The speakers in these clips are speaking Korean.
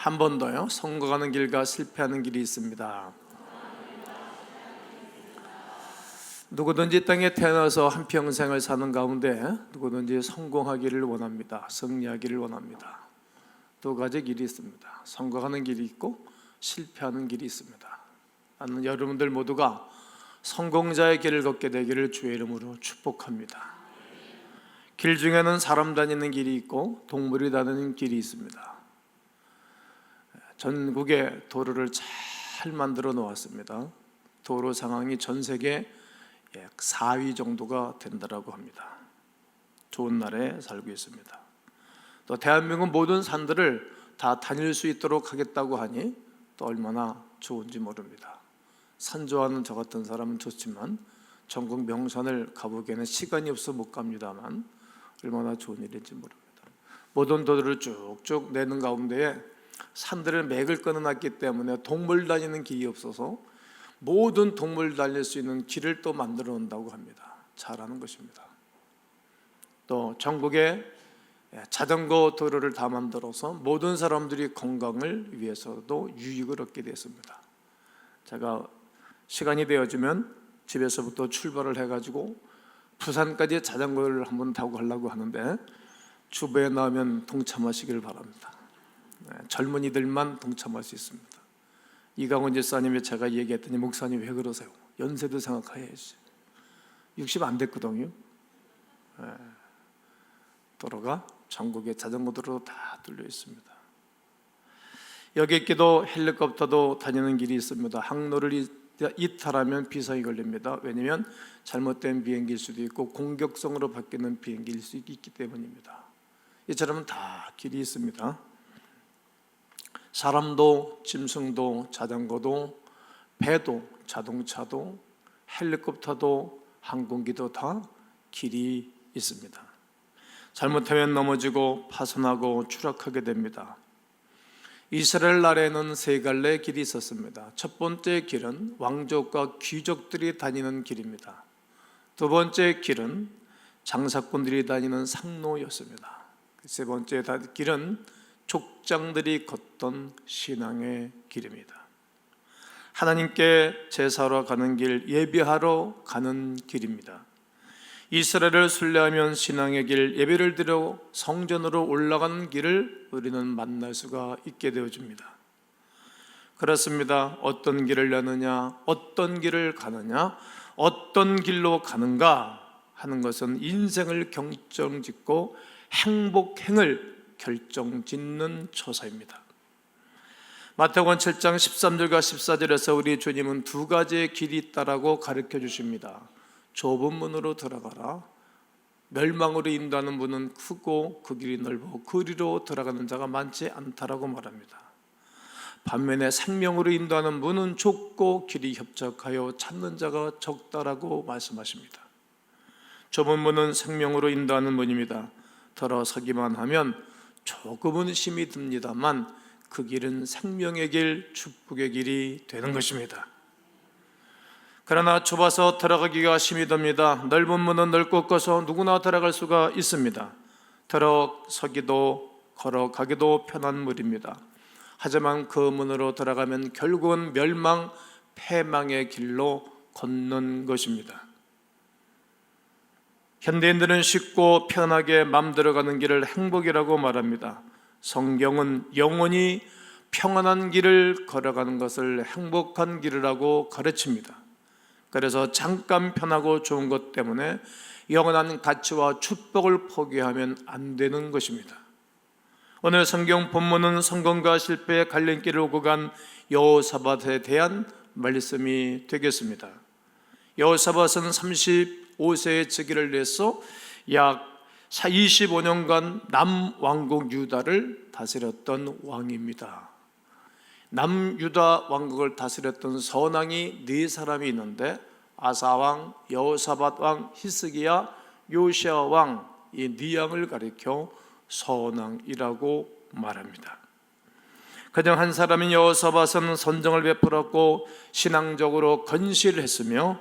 한 번 더요. 성공하는 길과 실패하는 길이 있습니다. 누구든지 땅에 태어나서 한평생을 사는 가운데 누구든지 성공하기를 원합니다. 승리하기를 원합니다. 두 가지 길이 있습니다. 성공하는 길이 있고 실패하는 길이 있습니다. 나는 여러분들 모두가 성공자의 길을 걷게 되기를 주의 이름으로 축복합니다. 길 중에는 사람 다니는 길이 있고 동물이 다니는 길이 있습니다. 전국에 도로를 잘 만들어 놓았습니다. 도로 상황이 전 세계 약 4위 정도가 된다고 합니다. 좋은 나라에 살고 있습니다. 또 대한민국 모든 산들을 다 다닐 수 있도록 하겠다고 하니 또 얼마나 좋은지 모릅니다. 산 좋아하는 저 같은 사람은 좋지만 전국 명산을 가보기에는 시간이 없어 못 갑니다만 얼마나 좋은 일인지 모릅니다. 모든 도로를 쭉쭉 내는 가운데에 산들을 맥을 끊어놨기 때문에 동물 다니는 길이 없어서 모든 동물 달릴 수 있는 길을 또 만들어 놓는다고 합니다. 잘하는 것입니다. 또 전국에 자전거 도로를 다 만들어서 모든 사람들이 건강을 위해서도 유익을 얻게 됐습니다. 제가 시간이 되어지면 집에서부터 출발을 해가지고 부산까지 자전거를 한번 타고 가려고 하는데 주부에 나오면 동참하시길 바랍니다. 젊은이들만 동참할 수 있습니다. 이강원 집사님이 제가 얘기했더니 목사님 왜 그러세요? 연세도 생각해야지. 60 안 됐거든요. 도로가 전국에 자전거 도로 다 뚫려 있습니다. 여기 있기도 헬리콥터도 다니는 길이 있습니다. 항로를 이탈하면 비상이 걸립니다. 왜냐하면 잘못된 비행기일 수도 있고 공격성으로 바뀌는 비행기일 수 있기 때문입니다. 이처럼 다 길이 있습니다. 사람도 짐승도 자전거도 배도 자동차도 헬리콥터도 항공기도 다 길이 있습니다. 잘못하면 넘어지고 파손하고 추락하게 됩니다. 이스라엘 나라에는 세 갈래 길이 있었습니다. 첫 번째 길은 왕족과 귀족들이 다니는 길입니다. 두 번째 길은 장사꾼들이 다니는 상로였습니다. 세 번째 길은 족장들이 걷던 신앙의 길입니다. 하나님께 제사하러 가는 길, 예배하러 가는 길입니다. 이스라엘을 순례하면 신앙의 길, 예배를 드려 성전으로 올라가는 길을 우리는 만날 수가 있게 되어집니다. 그렇습니다. 어떤 길을 가느냐, 어떤 길을 가느냐, 어떤 길로 가는가 하는 것은 인생을 결정짓고 행복행을 결정짓는 처사입니다. 마태복음 7장 13절과 14절에서 우리 주님은 두 가지의 길이 있다라고 가르쳐 주십니다. 좁은 문으로 들어가라. 멸망으로 인도하는 문은 크고 그 길이 넓고 그리로 들어가는 자가 많지 않다라고 말합니다. 반면에 생명으로 인도하는 문은 좁고 길이 협착하여 찾는 자가 적다라고 말씀하십니다. 좁은 문은 생명으로 인도하는 문입니다. 들어서기만 하면 조금은 힘이 듭니다만 그 길은 생명의 길, 축복의 길이 되는 것입니다. 그러나 좁아서 들어가기가 힘이 듭니다. 넓은 문은 넓고 커서 누구나 들어갈 수가 있습니다. 들어서기도 걸어가기도 편한 문입니다. 하지만 그 문으로 들어가면 결국은 멸망, 패망의 길로 걷는 것입니다. 현대인들은 쉽고 편하게 마음대로 가는 길을 행복이라고 말합니다. 성경은 영원히 평안한 길을 걸어가는 것을 행복한 길이라고 가르칩니다. 그래서 잠깐 편하고 좋은 것 때문에 영원한 가치와 축복을 포기하면 안 되는 것입니다. 오늘 성경 본문은 성공과 실패의 갈림길을 오고 간 여호사밧에 대한 말씀이 되겠습니다. 여호사밧은 35세의 즉위를 해서 약 25년간 남왕국 유다를 다스렸던 왕입니다. 남유다 왕국을 다스렸던 선왕이 네 사람이 있는데 아사왕, 여호사밧 왕, 히스기야, 요시야 왕, 이 네 왕을 가리켜 선왕이라고 말합니다. 그중 한 사람인 여호사밧은 선정을 베풀었고 신앙적으로 건실을 했으며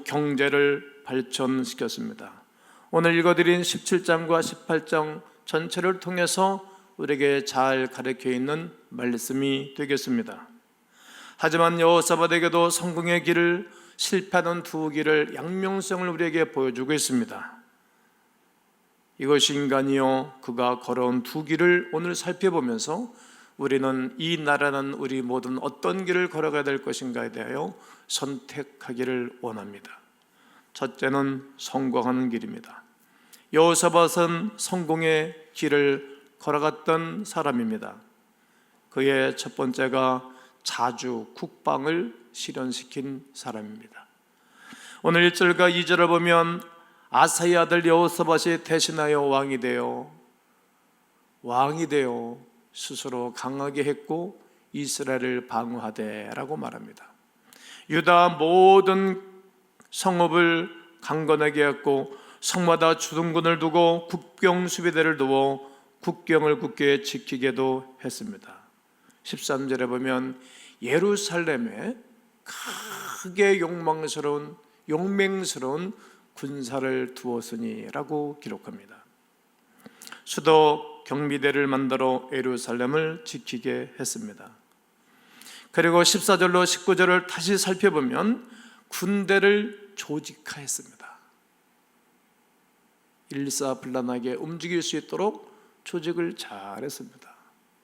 경제를 발전시켰습니다. 오늘 읽어드린 17장과 18장 전체를 통해서 우리에게 잘 가르쳐 있는 말씀이 되겠습니다. 하지만 여호사밧에게도 성공의 길을, 실패하는 두 길을, 양명성을 우리에게 보여주고 있습니다. 이것이 인간이요 그가 걸어온 두 길을 오늘 살펴보면서 우리는 이 나라는 우리 모든 어떤 길을 걸어가야 될 것인가에 대하여 선택하기를 원합니다. 첫째는 성공하는 길입니다. 여호사밧은 성공의 길을 걸어갔던 사람입니다. 그의 첫 번째가 자주 국방을 실현시킨 사람입니다. 오늘 1절과 2절을 보면 아사의 아들 여호사밧이 대신하여 왕이 되어 스스로 강하게 했고 이스라엘을 방어하되라고 말합니다. 유다 모든 성읍을 강건하게 했고 성마다 주둔군을 두고 국경 수비대를 두어 국경을 굳게 지키게도 했습니다. 13절에 보면 예루살렘에 크게 용맹스러운 군사를 두었으니라고 기록합니다. 수도 경비대를 만들어 예루살렘을 지키게 했습니다. 그리고 14절로 19절을 다시 살펴보면 군대를 조직화했습니다. 일사불란하게 움직일 수 있도록 조직을 잘했습니다.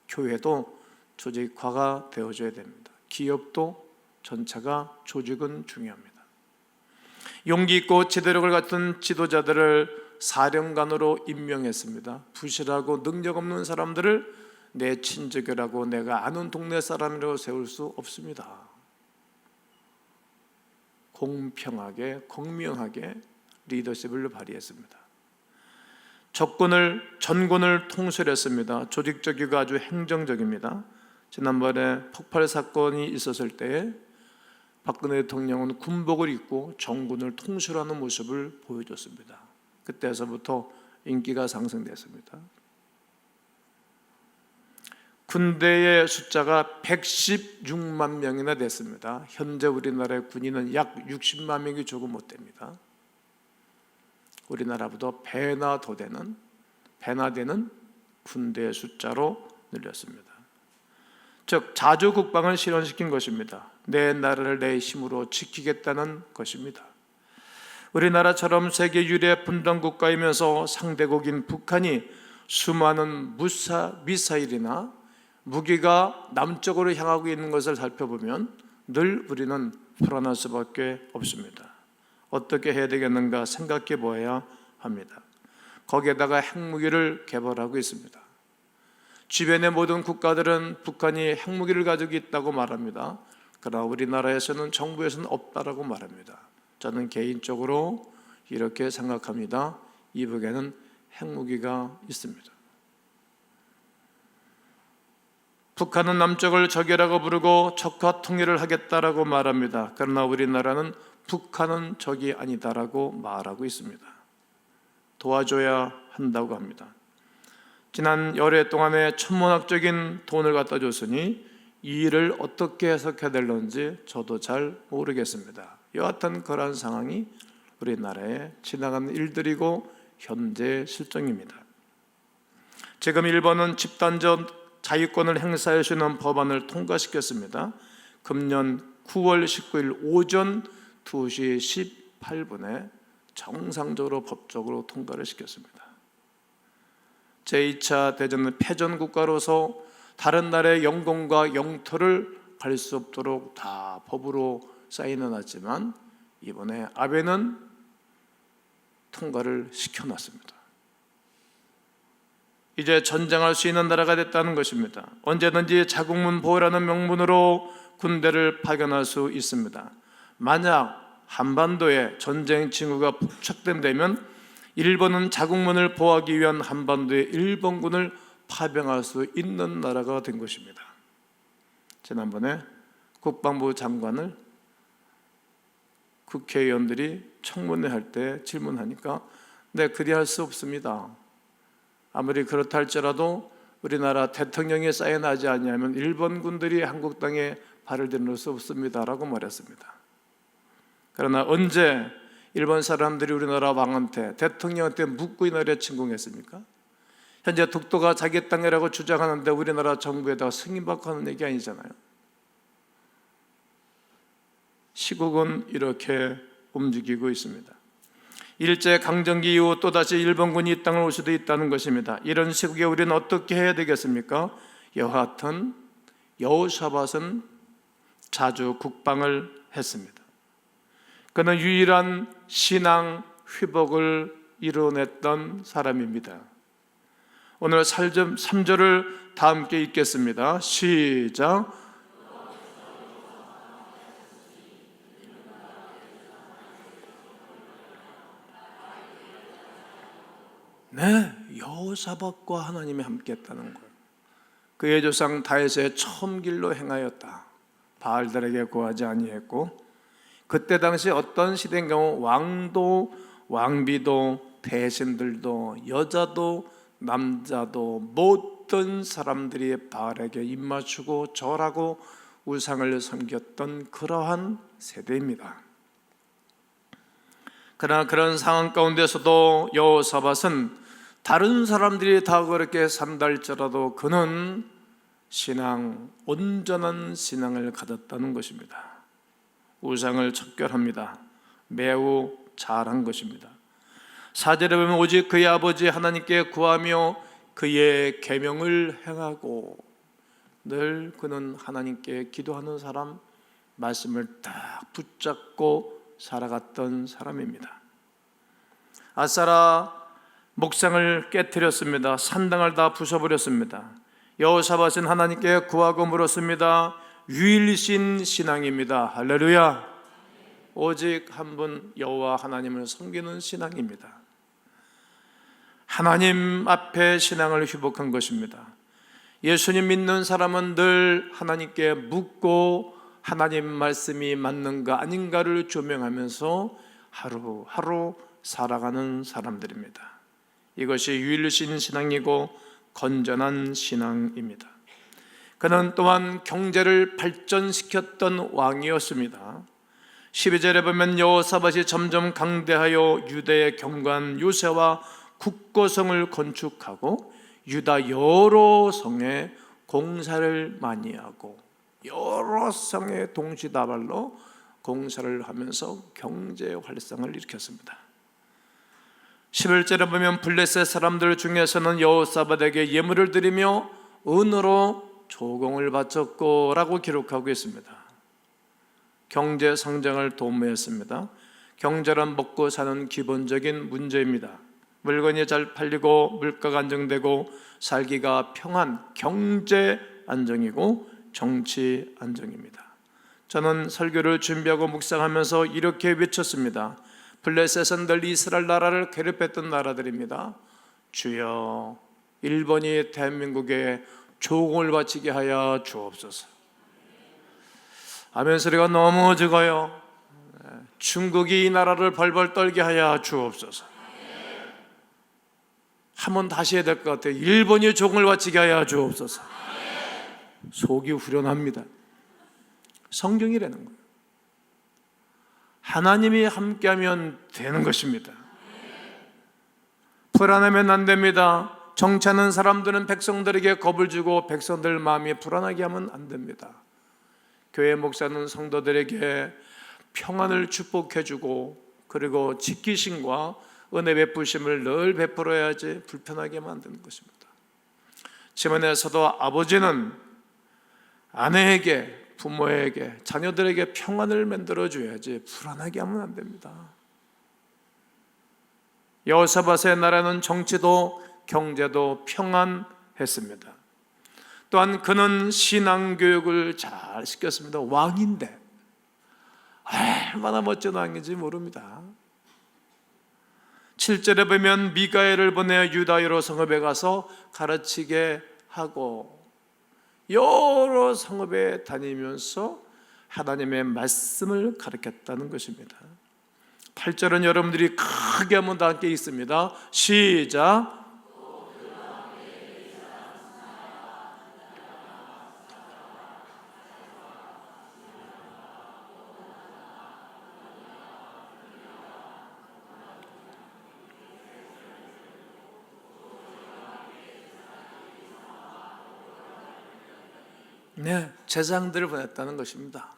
교회도 조직화가 되어줘야 됩니다. 기업도 전체가 조직은 중요합니다. 용기 있고 지도력을 갖춘 지도자들을 사령관으로 임명했습니다. 부실하고 능력 없는 사람들을 내 친족이라고 내가 아는 동네 사람이라고 세울 수 없습니다. 공평하게 공명하게 리더십을 발휘했습니다. 전군을 통솔했습니다. 조직적이고 아주 행정적입니다. 지난번에 폭발 사건이 있었을 때 박근혜 대통령은 군복을 입고 정군을 통솔하는 모습을 보여줬습니다. 그때서부터 인기가 상승됐습니다. 군대의 숫자가 116만 명이나 됐습니다. 현재 우리나라의 군인은 약 60만 명이 조금 못 됩니다. 우리나라보다 배나 되는 군대의 숫자로 늘렸습니다. 즉 자주 국방을 실현시킨 것입니다. 내 나라를 내 힘으로 지키겠다는 것입니다. 우리나라처럼 세계 유례 분단 국가이면서 상대국인 북한이 수많은 미사일이나 무기가 남쪽으로 향하고 있는 것을 살펴보면 늘 우리는 불안할 수밖에 없습니다. 어떻게 해야 되겠는가 생각해 보아야 합니다. 거기에다가 핵무기를 개발하고 있습니다. 주변의 모든 국가들은 북한이 핵무기를 가지고 있다고 말합니다. 그러나 우리나라에서는 정부에서는 없다라고 말합니다. 저는 개인적으로 이렇게 생각합니다. 이북에는 핵무기가 있습니다. 북한은 남쪽을 적이라고 부르고 적과 통일을 하겠다라고 말합니다. 그러나 우리나라는 북한은 적이 아니다라고 말하고 있습니다. 도와줘야 한다고 합니다. 지난 열해 동안에 천문학적인 돈을 갖다 줬으니 이 일을 어떻게 해석해야 될런지 저도 잘 모르겠습니다. 여하튼 그러한 상황이 우리나라에 지나가는 일들이고 현재 실정입니다. 지금 일본은 집단적 자유권을 행사할 수 있는 법안을 통과시켰습니다. 금년 9월 19일 오전 2시 18분에 정상적으로 법적으로 통과를 시켰습니다. 제2차 대전은 패전국가로서 다른 나라의 영공과 영토를 갈 수 없도록 다 법으로 사인해놨지만 이번에 아베는 통과를 시켜놨습니다. 이제 전쟁할 수 있는 나라가 됐다는 것입니다. 언제든지 자국문 보호라는 명분으로 군대를 파견할 수 있습니다. 만약 한반도에 전쟁 징후가 포착된다면 일본은 자국문을 보호하기 위한 한반도에 일본군을 파병할 수 있는 나라가 된 것입니다. 지난번에 국방부 장관을 국회의원들이 청문회 할 때 질문하니까 네, 그리할 수 없습니다. 아무리 그렇다 할지라도 우리나라 대통령이 사인하지 않으면 일본군들이 한국 땅에 발을 들일 수 없습니다라고 말했습니다. 그러나 언제 일본 사람들이 우리나라 왕한테 대통령한테 묻고 이 나라에 침공했습니까? 현재 독도가 자기 땅이라고 주장하는데 우리나라 정부에다가 승인받고 하는 얘기 아니잖아요. 시국은 이렇게 움직이고 있습니다. 일제강점기 이후 또다시 일본군이 이 땅을 올 수도 있다는 것입니다. 이런 시국에 우리는 어떻게 해야 되겠습니까? 여하튼 여호사밧은 자주 국방을 했습니다. 그는 유일한 신앙 회복을 이뤄냈던 사람입니다. 오늘 3절을 다 함께 읽겠습니다. 시작. 네, 여호사밧과 하나님이 함께했다는 거예요. 그의 조상 다윗의 처음 길로 행하였다. 바알들에게 구하지 아니했고, 그때 당시 어떤 시대인 경우 왕도 왕비도 대신들도 여자도 남자도 모든 사람들이 바알에게 입맞추고 절하고 우상을 섬겼던 그러한 세대입니다. 그러나 그런 상황 가운데서도 여호사밧은 다른 사람들이 다 그렇게 산다 할지라도 그는 온전한 신앙을 가졌다는 것입니다. 우상을 척결합니다. 매우 잘한 것입니다. 4절에 보면 오직 그의 아버지 하나님께 구하며 그의 계명을 행하고, 늘 그는 하나님께 기도하는 사람, 말씀을 딱 붙잡고 살아갔던 사람입니다. 아사라 목상을 깨뜨렸습니다. 산당을 다 부숴버렸습니다. 여호사밧은 하나님께 구하고 물었습니다. 유일신 신앙입니다. 할렐루야. 오직 한 분 여호와 하나님을 섬기는 신앙입니다. 하나님 앞에 신앙을 회복한 것입니다. 예수님 믿는 사람은 늘 하나님께 묻고 하나님 말씀이 맞는가 아닌가를 조명하면서 하루하루 살아가는 사람들입니다. 이것이 유일신 신앙이고 건전한 신앙입니다. 그는 또한 경제를 발전시켰던 왕이었습니다. 12절에 보면 여호사밧이 점점 강대하여 유대의 경관 요새와 국고성을 건축하고 유다 여러 성에 공사를 많이 하고, 여러 성에 동시다발로 공사를 하면서 경제 활성을 일으켰습니다. 11절에 보면 블레셋 사람들 중에서는 여호사밧에게 예물을 드리며 은으로 조공을 바쳤고 라고 기록하고 있습니다. 경제 성장을 도모했습니다. 경제란 먹고 사는 기본적인 문제입니다. 물건이 잘 팔리고 물가가 안정되고 살기가 평안, 경제 안정이고 정치 안정입니다. 저는 설교를 준비하고 묵상하면서 이렇게 외쳤습니다. 블레셋은 늘 이스라엘 나라를 괴롭혔던 나라들입니다. 주여, 일본이 대한민국에 조공을 바치게 하여 주옵소서. 아멘 소리가 너무 적어요. 중국이 이 나라를 벌벌 떨게 하여 주옵소서. 한번 다시 해야 될 것 같아요. 일본이 조공을 바치게 하여 주옵소서. 속이 후련합니다. 성경이라는 거예요. 하나님이 함께하면 되는 것입니다. 불안하면 안 됩니다. 정치하는 사람들은 백성들에게 겁을 주고 백성들 마음이 불안하게 하면 안 됩니다. 교회 목사는 성도들에게 평안을 축복해 주고 그리고 지키심과 은혜 베푸심을 늘 베풀어야지 불편하게 만드는 것입니다. 집안에서도 아버지는 아내에게, 부모에게, 자녀들에게 평안을 만들어줘야지 불안하게 하면 안 됩니다. 여호사밧의 나라는 정치도 경제도 평안했습니다. 또한 그는 신앙교육을 잘 시켰습니다. 왕인데 얼마나 멋진 왕인지 모릅니다. 7절에 보면 미가엘을 보내어 유다 여러 성읍에 가서 가르치게 하고 여러 성읍에 다니면서 하나님의 말씀을 가르쳤다는 것입니다. 8절은 여러분들이 크게 한번 다 함께 읽습니다. 시작. 네, 제사장들을 보냈다는 것입니다.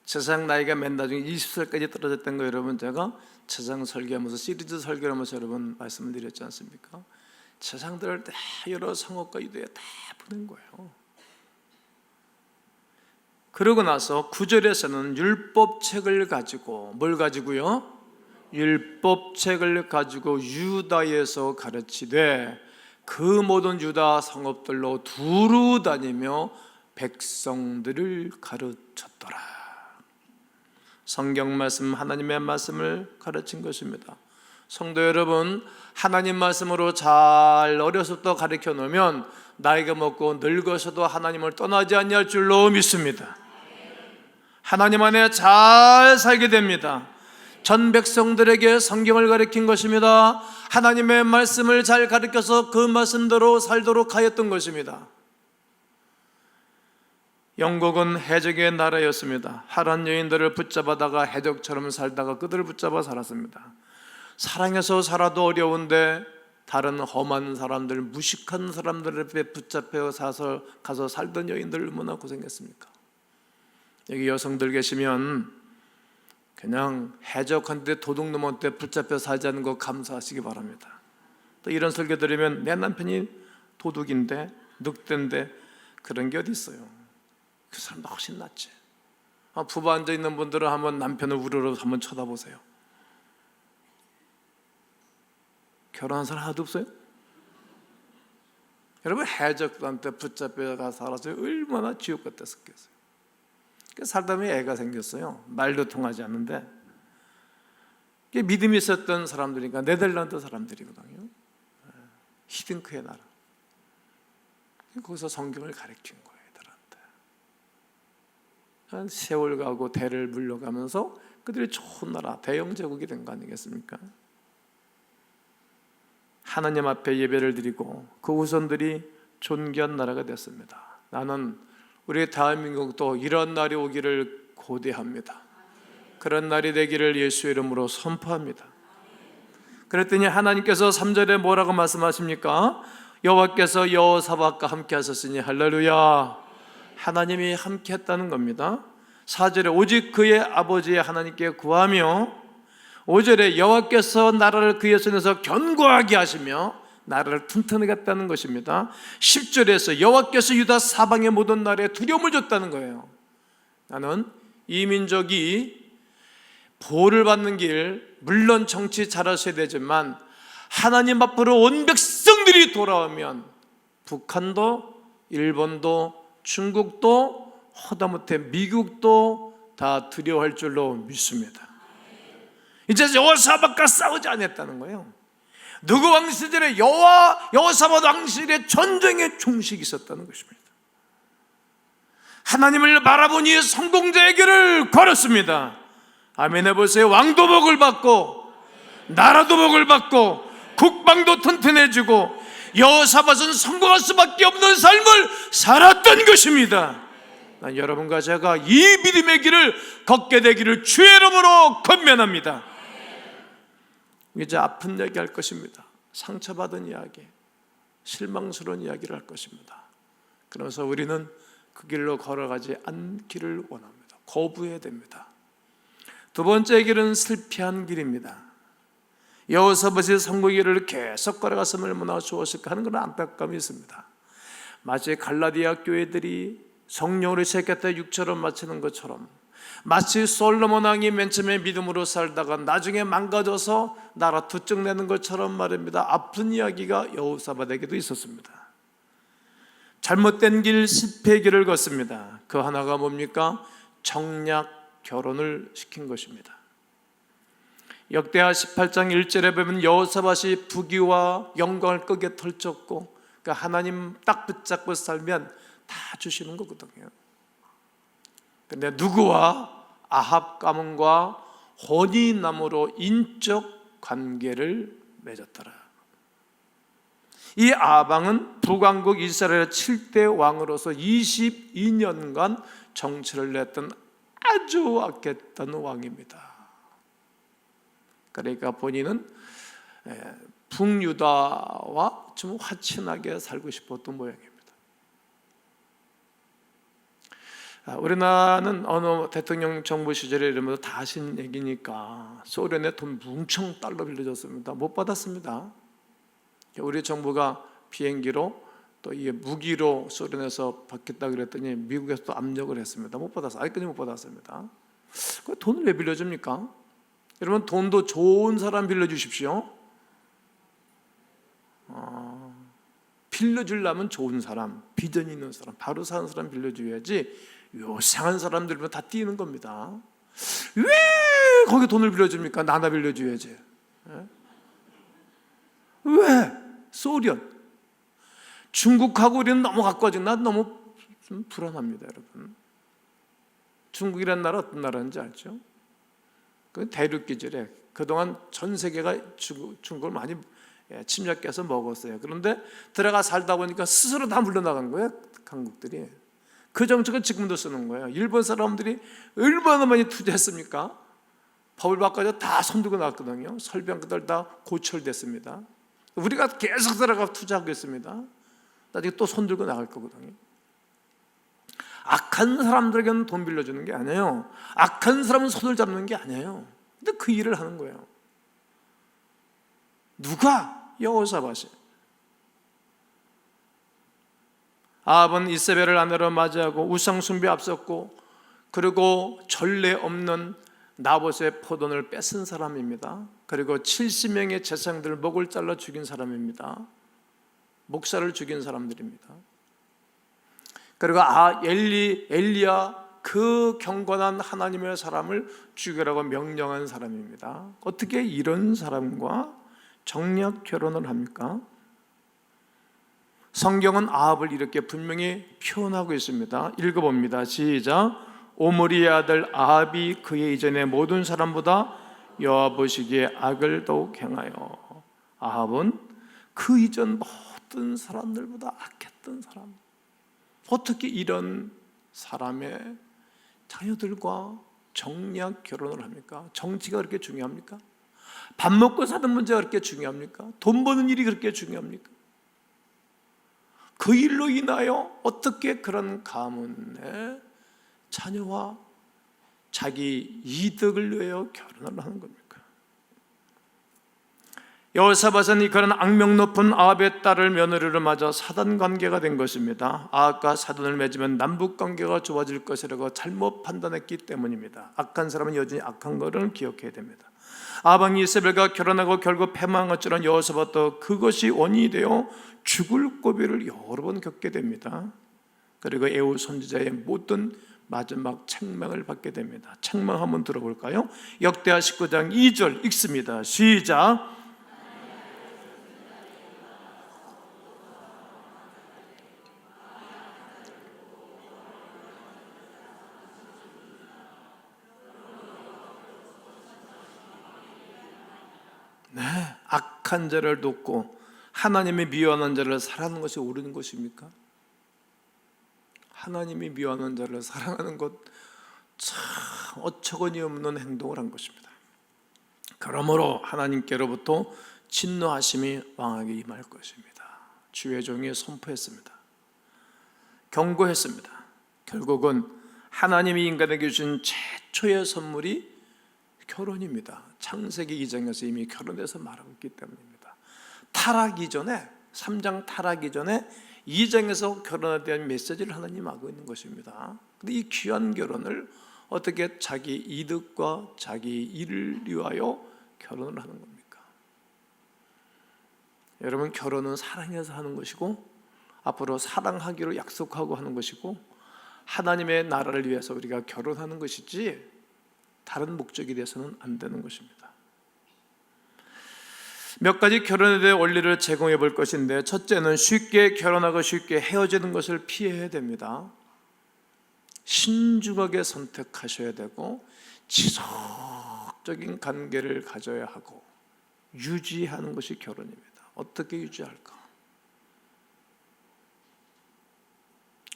제사장 나이가 맨 나중에 20살까지 떨어졌던 거 여러분 제가 제사장 설교하면서 시리즈 설교를 하면서 여러분 말씀을 드렸지 않습니까? 제사장들을 다 여러 성읍과 유대에 다 보낸 거예요. 그러고 나서 9절에서는 율법책을 가지고 뭘 가지고요? 율법책을 가지고 유다에서 가르치되 그 모든 유다 성읍들로 두루 다니며 백성들을 가르쳤더라. 성경 말씀, 하나님의 말씀을 가르친 것입니다. 성도 여러분, 하나님 말씀으로 잘 어려서부터 가르쳐 놓으면 나이가 먹고 늙어서도 하나님을 떠나지 아니할 줄로 믿습니다. 하나님 안에 잘 살게 됩니다. 전 백성들에게 성경을 가르친 것입니다. 하나님의 말씀을 잘 가르쳐서 그 말씀대로 살도록 하였던 것입니다. 영국은 해적의 나라였습니다. 하란 여인들을 붙잡아다가 해적처럼 살다가 그들을 붙잡아 살았습니다. 사랑해서 살아도 어려운데 다른 험한 사람들, 무식한 사람들 앞에 붙잡혀 가서 살던 여인들 얼마나 고생했습니까? 여기 여성들 계시면 그냥 해적한테 도둑놈한테 붙잡혀 살지 않는 거 감사하시기 바랍니다. 또 이런 설교 들으면 내 남편이 도둑인데 늑대인데 그런 게 어디 있어요? 그 사람도 훨씬 낫지. 부부 앉아있는 분들은 한번 남편을 우르르 한번 쳐다보세요. 결혼한 사람 하나도 없어요? 여러분 해적한테 붙잡혀가 살아서 얼마나 지옥 같았겠어요. 살다 보니 애가 생겼어요. 말도 통하지 않는데 믿음이 있었던 사람들이니까 네덜란드 사람들이거든요. 히딩크의 나라. 거기서 성경을 가르친 거예요. 애들한테 세월 가고 대를 물려가면서 그들이 좋은 나라 대영 제국이 된 거 아니겠습니까? 하나님 앞에 예배를 드리고 그 후손들이 존귀한 나라가 됐습니다. 나는 우리 대한민국도 이런 날이 오기를 고대합니다. 그런 날이 되기를 예수의 이름으로 선포합니다. 그랬더니 하나님께서 3절에 뭐라고 말씀하십니까? 여호와께서 여호사밧과 함께 하셨으니 할렐루야. 하나님이 함께 했다는 겁니다. 4절에 오직 그의 아버지의 하나님께 구하며 5절에 여호와께서 나라를 그의 손에서 견고하게 하시며 나라를 튼튼하게 했다는 것입니다. 10절에서 여호와께서 유다 사방의 모든 나라에 두려움을 줬다는 거예요. 나는 이 민족이 보호를 받는 길, 물론 정치 잘하셔야 되지만 하나님 앞으로 온 백성들이 돌아오면 북한도 일본도 중국도 하다못해 미국도 다 두려워할 줄로 믿습니다. 이제 여호사밧과 싸우지 않았다는 거예요. 누구 왕 시절에 여호사밧 왕 시절에 전쟁의 종식이 있었다는 것입니다. 하나님을 바라보니 성공자의 길을 걸었습니다. 아멘 해보세요. 왕도 복을 받고 나라도 복을 받고 국방도 튼튼해지고 여호사밧은 성공할 수밖에 없는 삶을 살았던 것입니다. 난 여러분과 제가 이 믿음의 길을 걷게 되기를 주의 이름으로 권면합니다. 이제 아픈 이야기 할 것입니다. 상처받은 이야기, 실망스러운 이야기를 할 것입니다. 그러면서 우리는 그 길로 걸어가지 않기를 원합니다. 거부해야 됩니다. 두 번째 길은 실패한 길입니다. 여호사밧이 성공의 길을 계속 걸어갔으면 얼마나 좋았을까 하는 그런 안타까움이 있습니다. 마치 갈라디아 교회들이 성령으로 시작할 때 육처럼 마치는 것처럼, 마치 솔로몬 왕이 맨 처음에 믿음으로 살다가 나중에 망가져서 나라 두쪽 내는 것처럼 말입니다. 아픈 이야기가 여호사밧에게도 있었습니다. 잘못된 길, 실패의 길을 걷습니다. 그 하나가 뭡니까? 정략 결혼을 시킨 것입니다. 역대하 18장 1절에 보면 여호사밧이 부귀와 영광을 끄게 털쳤고, 그러니까 하나님 딱 붙잡고 살면 다 주시는 거거든요. 그런데 누구와? 아합 가문과 혼인남으로 인적 관계를 맺었더라. 이 아합 왕은 북왕국 이스라엘의 7대 왕으로서 22년간 정치를 했던 아주 악했던 왕입니다. 그러니까 본인은 북유다와 좀 화친하게 살고 싶었던 모양입니다. 우리나라는 어느 대통령 정부 시절에 이러면서 다 하신 얘기니까 소련에 돈 뭉청 달러 빌려줬습니다. 못 받았습니다. 우리 정부가 비행기로 또 이게 무기로 소련에서 받겠다 그랬더니 미국에서 또 압력을 했습니다. 못 받았어요. 아직까지 못 받았습니다. 그 돈을 왜 빌려줍니까? 여러분, 돈도 좋은 사람 빌려주십시오. 빌려주려면 좋은 사람, 비전 있는 사람, 바로 사는 사람 빌려줘야지 요상한 사람들은 다 뛰는 겁니다. 왜 거기 돈을 빌려줍니까? 나나 빌려줘야지. 왜? 소련, 중국하고 우리는 너무 가까워진, 난 너무 좀 불안합니다, 여러분. 중국이라는 나라 어떤 나라인지 알죠? 그 대륙 기절에 그동안 전 세계가 중국을 많이 침략해서 먹었어요. 그런데 들어가 살다 보니까 스스로 다 물러나간 거예요, 강국들이. 그 정책을 지금도 쓰는 거예요. 일본 사람들이 얼마나 많이 투자했습니까? 법을 바꿔서 다 손들고 나왔거든요. 설비한들 다 고철됐습니다. 우리가 계속 들어가 투자하고 있습니다. 나중에 또 손들고 나갈 거거든요. 악한 사람들에게는 돈 빌려주는 게 아니에요. 악한 사람은 손을 잡는 게 아니에요. 근데 그 일을 하는 거예요. 누가? 여호사밧이. 아합은 이세벨을 아내로 맞이하고 우상 숭배 앞섰고, 그리고 전례 없는 나봇의 포도를 뺏은 사람입니다. 그리고 70명의 제사장들을 목을 잘라 죽인 사람입니다. 목사를 죽인 사람들입니다. 그리고 엘리야, 그 경건한 하나님의 사람을 죽이라고 명령한 사람입니다. 어떻게 이런 사람과 정략 결혼을 합니까? 성경은 아합을 이렇게 분명히 표현하고 있습니다. 읽어봅니다. 시작. 오므리의 아들 아합이 그의 이전의 모든 사람보다 여호와 보시기에 악을 더욱 행하여. 아합은 그 이전 모든 사람들보다 악했던 사람. 어떻게 이런 사람의 자녀들과 정략 결혼을 합니까? 정치가 그렇게 중요합니까? 밥 먹고 사는 문제가 그렇게 중요합니까? 돈 버는 일이 그렇게 중요합니까? 그 일로 인하여 어떻게 그런 가문의 자녀와 자기 이득을 위하여 결혼을 하는 겁니까? 여호사밧은 그런 악명 높은 아합의 딸을 며느리로 맞아 사단 관계가 된 것입니다. 아합과 사돈을 맺으면 남북 관계가 좋아질 것이라고 잘못 판단했기 때문입니다. 악한 사람은 여전히 악한 것을 기억해야 됩니다. 아합이 이세벨과 결혼하고 결국 패망한 것처럼 여호사밧도 그것이 원인이 되어 죽을 고비를 여러 번 겪게 됩니다. 그리고 에후 선지자의 모든 마지막 책망을 받게 됩니다. 책망 한번 들어볼까요? 역대하 19장 2절 읽습니다. 시작. 네, 악한 자를 돕고 하나님의 미워하는 자를 사랑하는 것이 옳은 것입니까? 하나님이 미워하는 자를 사랑하는 것, 참 어처구니 없는 행동을 한 것입니다. 그러므로 하나님께로부터 진노하심이 왕에게 임할 것입니다. 주의 종이 선포했습니다. 경고했습니다. 결국은 하나님이 인간에게 주신 최초의 선물이 결혼입니다. 창세기 2장에서 이미 결혼해서 말하고 있기 때문입니다. 타락 이전에, 3장 타락 이전에 2장에서 결혼에 대한 메시지를 하나님 하고 있는 것입니다. 근데 이 귀한 결혼을 어떻게 자기 이득과 자기 일을 위하여 결혼을 하는 겁니까? 여러분, 결혼은 사랑해서 하는 것이고 앞으로 사랑하기로 약속하고 하는 것이고 하나님의 나라를 위해서 우리가 결혼하는 것이지 다른 목적에 대해서는 안 되는 것입니다. 몇 가지 결혼에 대해 원리를 제공해 볼 것인데, 첫째는 쉽게 결혼하고 쉽게 헤어지는 것을 피해야 됩니다. 신중하게 선택하셔야 되고 지속적인 관계를 가져야 하고 유지하는 것이 결혼입니다. 어떻게 유지할까?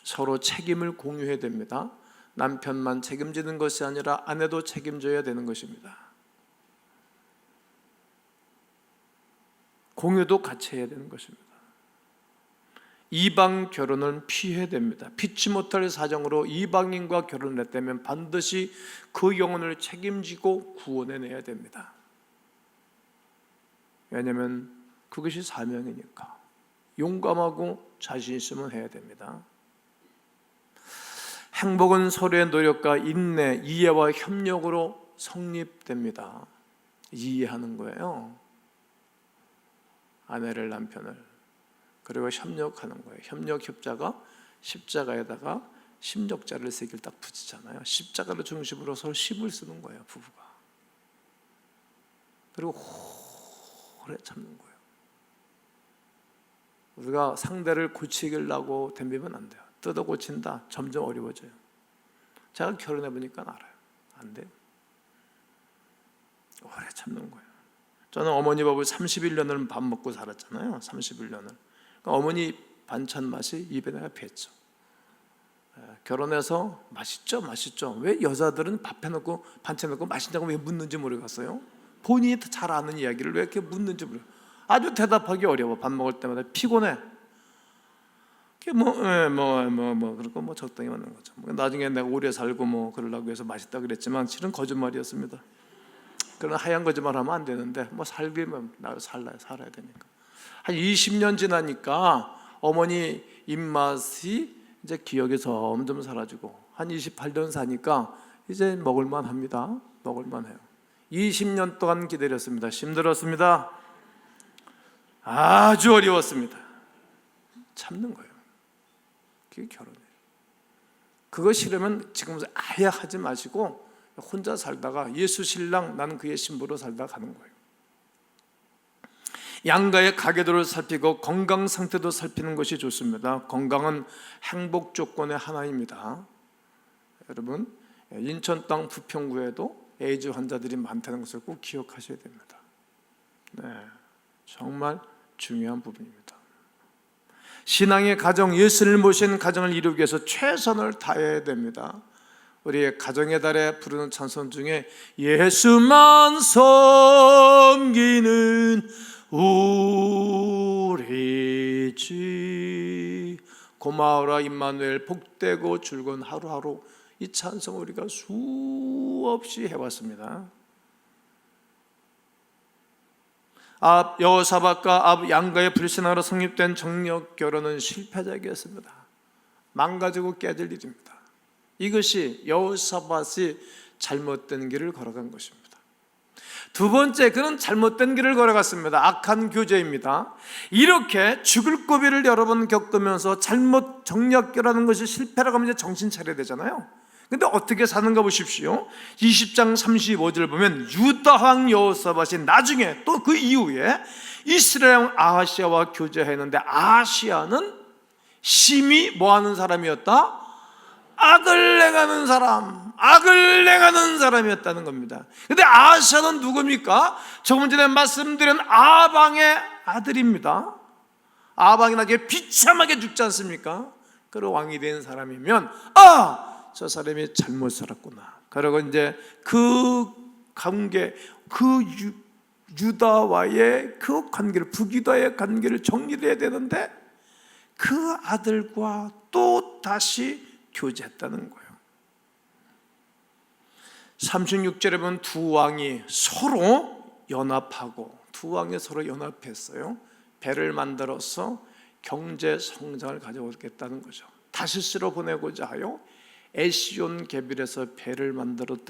서로 책임을 공유해야 됩니다. 남편만 책임지는 것이 아니라 아내도 책임져야 되는 것입니다. 공유도 같이 해야 되는 것입니다. 이방 결혼은 피해야 됩니다. 피치 못할 사정으로 이방인과 결혼을 했다면 반드시 그 영혼을 책임지고 구원해내야 됩니다. 왜냐하면 그것이 사명이니까. 용감하고 자신 있으면 해야 됩니다. 행복은 서로의 노력과 인내, 이해와 협력으로 성립됩니다. 이해하는 거예요. 아내를, 남편을. 그리고 협력하는 거예요. 협력, 협자가 십자가에다가 십력자를 세 개를 딱 붙이잖아요. 십자가를 중심으로 서로 십을 쓰는 거예요, 부부가. 그리고 오래 참는 거예요. 우리가 상대를 고치려고 덤비면 안 돼요. 뜯어 고친다, 점점 어려워져요. 제가 결혼해 보니까 알아요. 안 돼요. 오래 참는 거예요. 저는 어머니 밥을 31년을 밥 먹고 살았잖아요. 31년을. 어머니 반찬 맛이 입에 내가 뱄죠. 결혼해서 맛있죠, 맛있죠. 왜 여자들은 밥 해놓고 반찬 해놓고 맛있냐고 왜 묻는지 모르겠어요. 본인이 잘 아는 이야기를 왜 이렇게 묻는지 모르겠어요. 아주 대답하기 어려워. 밥 먹을 때마다 피곤해. 그렇고 뭐 적당히 맞는 거죠. 나중에 내가 오래 살고 뭐 그러려고 해서 맛있다 그랬지만 실은 거짓말이었습니다. 그런 하얀 거짓말 하면 안 되는데 뭐 살기면 살아야 되니까. 한 20년 지나니까 어머니 입맛이 이제 기억이 점점 사라지고 한 28년 사니까 이제 먹을만 합니다. 먹을만 해요. 20년 동안 기다렸습니다. 힘들었습니다. 아주 어려웠습니다. 참는 거예요. 그게 결혼이에요. 그거 싫으면 지금 아예 하지 마시고 혼자 살다가 예수 신랑 나는 그의 신부로 살다가 가는 거예요. 양가의 가계도를 살피고 건강 상태도 살피는 것이 좋습니다. 건강은 행복 조건의 하나입니다. 여러분, 인천 땅 부평구에도 에이즈 환자들이 많다는 것을 꼭 기억하셔야 됩니다. 네, 정말 중요한 부분입니다. 신앙의 가정, 예수를 모신 가정을 이루기 위해서 최선을 다해야 됩니다. 우리의 가정의 달에 부르는 찬송 중에 예수만 섬기는 우리 집 고마워라 임마누엘 복되고 즐거운 하루하루, 이 찬송 우리가 수없이 해왔습니다. 앞 여호사밧과 앞 양가의 불신앙으로 성립된 정력 결혼은 실패작이었습니다. 망가지고 깨질 일입니다. 이것이 여호사밧이 잘못된 길을 걸어간 것입니다. 두 번째, 그는 잘못된 길을 걸어갔습니다. 악한 교제입니다. 이렇게 죽을 고비를 여러 번 겪으면서 잘못 정략결하는 것이 실패라고 하면 이제 정신 차려야 되잖아요. 근데 어떻게 사는가 보십시오. 20장 35절 보면 유다 왕 여호사밧이 나중에 또 그 이후에 이스라엘 왕 아하시아와 교제했는데, 아하시아는 심히 뭐하는 사람이었다? 악을 행하는 사람, 악을 행하는 사람이었다는 겁니다. 근데 아하시아는 누굽니까? 조금 전에 말씀드린 아방의 아들입니다. 아방이 나중에 비참하게 죽지 않습니까? 그리고 왕이 된 사람이면 저 사람이 잘못 살았구나. 그리고 이제 그 관계, 그 유다와의 그 관계를, 북유다의 관계를 정리해야 되는데 그 아들과 또 다시 교제했다는 거예요. 36절에 보면 두 왕이 서로 연합하고, 두 왕이 서로 연합했어요. 배를 만들어서 경제 성장을 가져오겠다는 거죠. 다시스로 보내고자 하여 에시온 개빌에서 배를 만들었어요.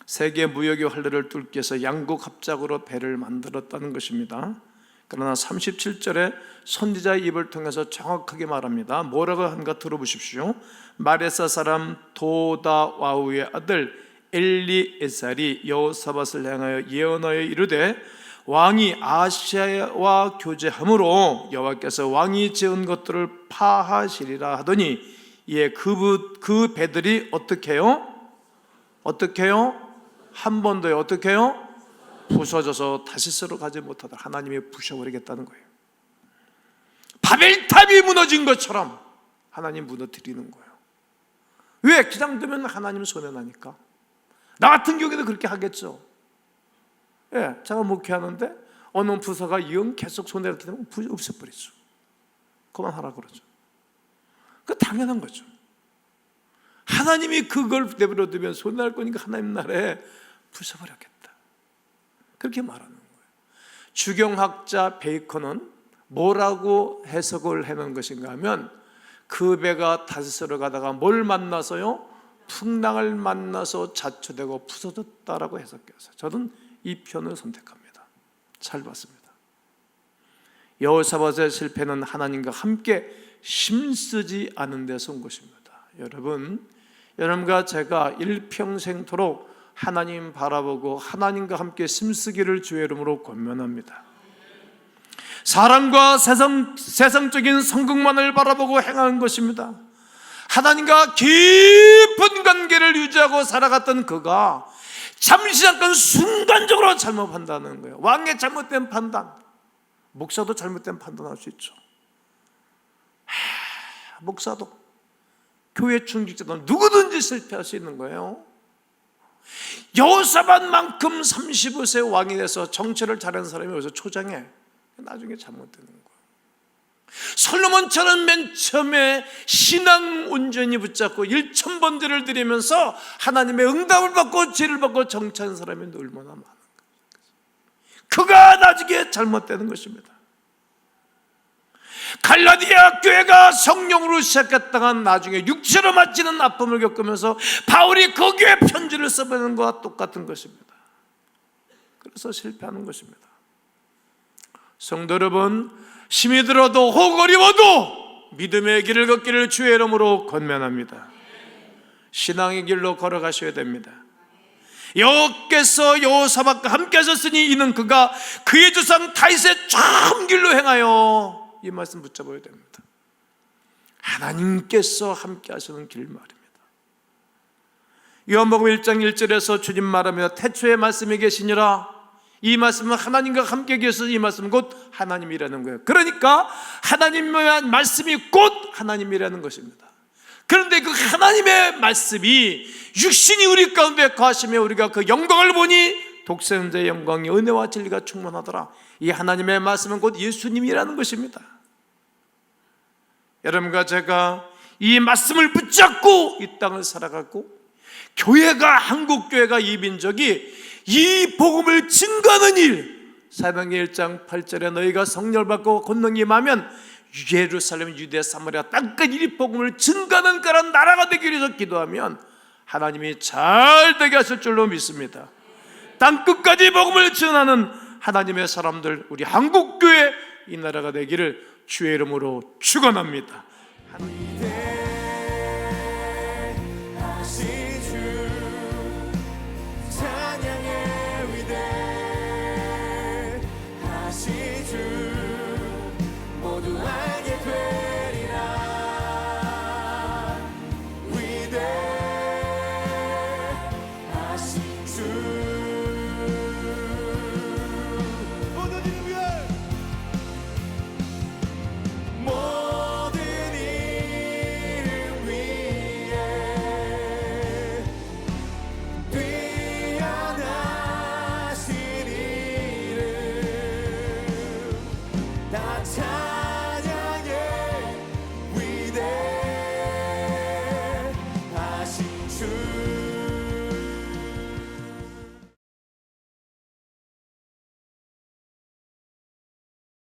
세계 무역의 활로를 뚫기 위해서 양국 합작으로 배를 만들었다는 것입니다. 그러나 37절에 선지자의 입을 통해서 정확하게 말합니다. 뭐라고 한가 들어보십시오. 마레사 사람 도다와우의 아들 엘리에살이 여호사밧을 향하여 예언하여 이르되 왕이 아하시아와 교제함으로 여호와께서 왕이 지은 것들을 파하시리라 하더니, 예, 그 배들이 어떻게 해요? 한 번 더요. 어떻게 해요? 부서져서 다시스로 가지 못하다 하나님이 부셔버리겠다는 거예요. 바벨탑이 무너진 것처럼 하나님 무너뜨리는 거예요. 왜? 그냥 두면 하나님 손해나니까. 나 같은 경우에도 그렇게 하겠죠. 예, 제가 목회하는데 어느 부서가 영 계속 손해를 끼면 없애버리죠. 그만하라 그러죠. 그 당연한 거죠. 하나님이 그걸 내버려두면 손해날 거니까 하나님 나라에 부숴버렸겠다, 그렇게 말하는 거예요. 주경학자 베이컨은 뭐라고 해석을 해놓은 것인가 하면, 그 배가 다스스로 가다가 뭘 만나서요? 풍랑을 만나서 자초되고 부서졌다라고 해석해서 저는 이 편을 선택합니다. 잘 봤습니다. 여호사밧의 실패는 하나님과 함께 힘쓰지 않은 데서 온 것입니다. 여러분과 제가 일평생토록 하나님 바라보고 하나님과 함께 힘쓰기를 주의 이름으로 권면합니다. 사랑과 세상적인 성공만을 바라보고 행하는 것입니다. 하나님과 깊은 관계를 유지하고 살아갔던 그가 잠시 잠깐 순간적으로 잘못 판단하는 거예요. 왕의 잘못된 판단, 목사도 잘못된 판단할 수 있죠. 목사도, 교회 중직자도 누구든지 실패할 수 있는 거예요. 여호사밧만큼 35세 왕이 돼서 정치를 잘하는 사람이 여기서 초장해, 나중에 잘못되는 거예요. 솔로몬처럼 맨 처음에 신앙 온전히 붙잡고 1000번제를 드리면서 하나님의 응답을 받고 죄를 받고 정치하는 사람이 얼마나 많은 거예요. 그가 나중에 잘못되는 것입니다. 갈라디아 교회가 성령으로 시작했다가 나중에 육체로 맞지는 아픔을 겪으면서 바울이 그 교회 편지를 써보는 것과 똑같은 것입니다. 그래서 실패하는 것입니다. 성도 여러분, 힘이 들어도 혹 어려워도 믿음의 길을 걷기를 주의 이름으로 권면합니다. 신앙의 길로 걸어가셔야 됩니다. 여호께서 여호사밧과 함께 하셨으니 이는 그가 그의 조상 다윗의 참 길로 행하여, 이 말씀 붙잡아야 됩니다. 하나님께서 함께 하시는 길 말입니다. 요한복음 1장 1절에서 주님 말합니다. 태초에 말씀이 계시니라. 이 말씀은 하나님과 함께 계셔서 이 말씀은 곧 하나님이라는 거예요. 그러니까 하나님의 말씀이 곧 하나님이라는 것입니다. 그런데 그 하나님의 말씀이 육신이 우리 가운데 거하시며 우리가 그 영광을 보니 독생자의 영광이 은혜와 진리가 충만하더라. 이 하나님의 말씀은 곧 예수님이라는 것입니다. 여러분과 제가 이 말씀을 붙잡고 이 땅을 살아가고, 교회가, 한국교회가, 이 민족이 이 복음을 증거하는 일, 사도행전 1장 8절에 너희가 성령을 받고 권능이 임하면 예루살렘, 유대, 사마리아 땅끝 이 복음을 증거하는 그런 나라가 되기 위해서 기도하면 하나님이 잘 되게 하실 줄로 믿습니다. 땅끝까지 복음을 전하는 하나님의 사람들, 우리 한국교회 이 나라가 되기를 주의 이름으로 축원합니다. time